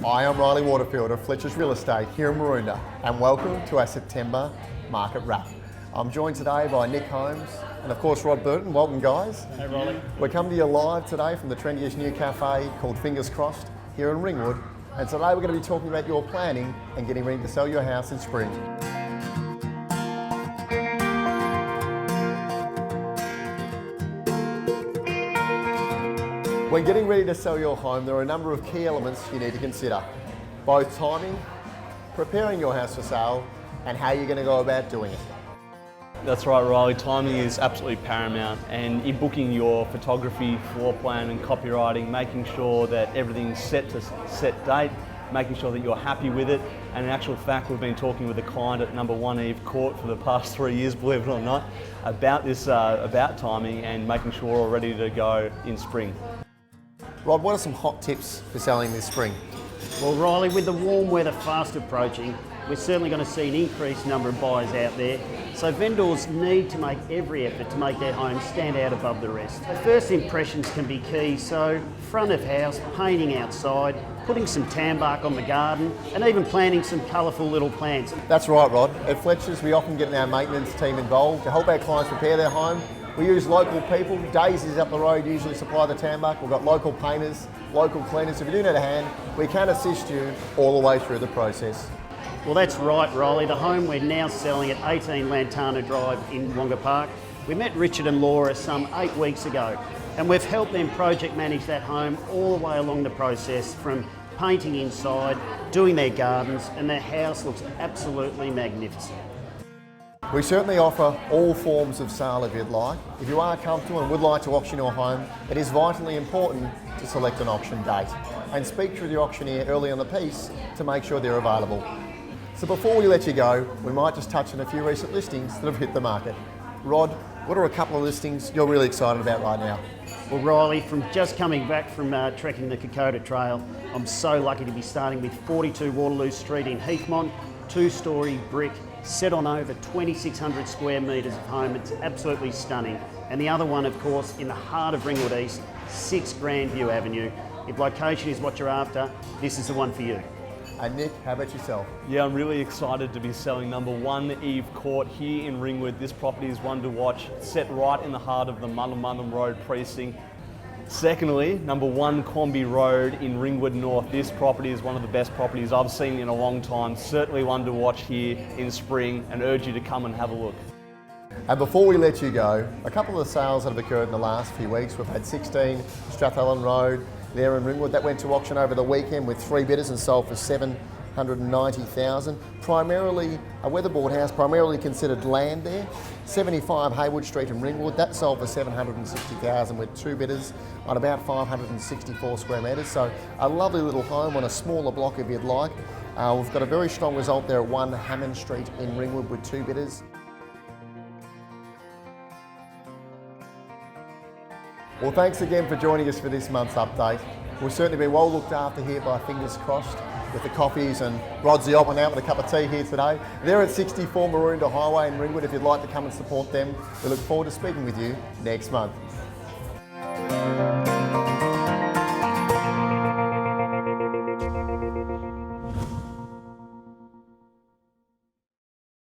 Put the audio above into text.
I am Reilly Waterfield of Fletchers Real Estate here in Maroondah, and welcome to our September market wrap. I'm joined today by Nick Holmes and of course Rod Burton. Welcome guys. Hey Reilly. We're coming to you live today from the trendiest new cafe called Fingers Crossed here in Ringwood, and today we're going to be talking about your planning and getting ready to sell your house in spring. When getting ready to sell your home, there are a number of key elements you need to consider. Both timing, preparing your house for sale, and how you're going to go about doing it. That's right, Reilly. Timing is absolutely paramount, and in booking your photography, floor plan and copywriting, making sure that everything's set to set date, making sure that you're happy with it. And in actual fact, we've been talking with a client at number 1 Eve Court for the past 3 years, believe it or not, about this, about timing and making sure we're all ready to go in spring. Rod, what are some hot tips for selling this spring? Well, Reilly, with the warm weather fast approaching, we're certainly going to see an increased number of buyers out there. So vendors need to make every effort to make their home stand out above the rest. So first impressions can be key, so front of house, painting outside, putting some tan bark on the garden, and even planting some colourful little plants. That's right, Rod. At Fletchers, we often get our maintenance team involved to help our clients prepare their home. We use local people. Daisy's up the road usually supply the tan bark. We've got local painters, local cleaners. If you do need a hand, we can assist you all the way through the process. Well, that's right, Reilly. The home we're now selling at 18 Lantana Drive in Wonga Park. We met Richard and Laura some 8 weeks ago, and we've helped them project manage that home all the way along the process, from painting inside, doing their gardens, and their house looks absolutely magnificent. We certainly offer all forms of sale if you'd like. If you are comfortable and would like to auction your home, it is vitally important to select an auction date and speak to the auctioneer early on the piece to make sure they're available. So before we let you go, we might just touch on a few recent listings that have hit the market. Rod, what are a couple of listings you're really excited about right now? Well, Reilly, from just coming back from trekking the Kokoda Trail, I'm so lucky to be starting with 42 Waterloo Street in Heathmont, 2-storey brick, set on over 2,600 square metres of home. It's absolutely stunning. And the other one, of course, in the heart of Ringwood East, 6 Grandview Avenue. If location is what you're after, this is the one for you. And Nick, how about yourself? Yeah, I'm really excited to be selling number 1 Eve Court here in Ringwood. This property is one to watch, set right in the heart of the Mullum Road precinct. Secondly, number 1 Quamby Road in Ringwood North. This property is one of the best properties I've seen in a long time. Certainly one to watch here in spring, and urge you to come and have a look. And before we let you go, a couple of the sales that have occurred in the last few weeks. We've had 16 Strathallan Road there in Ringwood. That went to auction over the weekend with 3 bidders and sold for $790,000. Primarily a weatherboard house, primarily considered land there. 75 Haywood Street in Ringwood, that sold for $760,000 with 2 bidders on about 564 square metres. So a lovely little home on a smaller block if you'd like. We've got a very strong result there at 1 Hammond Street in Ringwood with 2 bidders. Well, thanks again for joining us for this month's update. We'll certainly be well looked after here by Fingers Crossed with the coffees, and Rod's the odd one out with a cup of tea here today. They're at 64 Maroondah Highway in Ringwood if you'd like to come and support them. We look forward to speaking with you next month.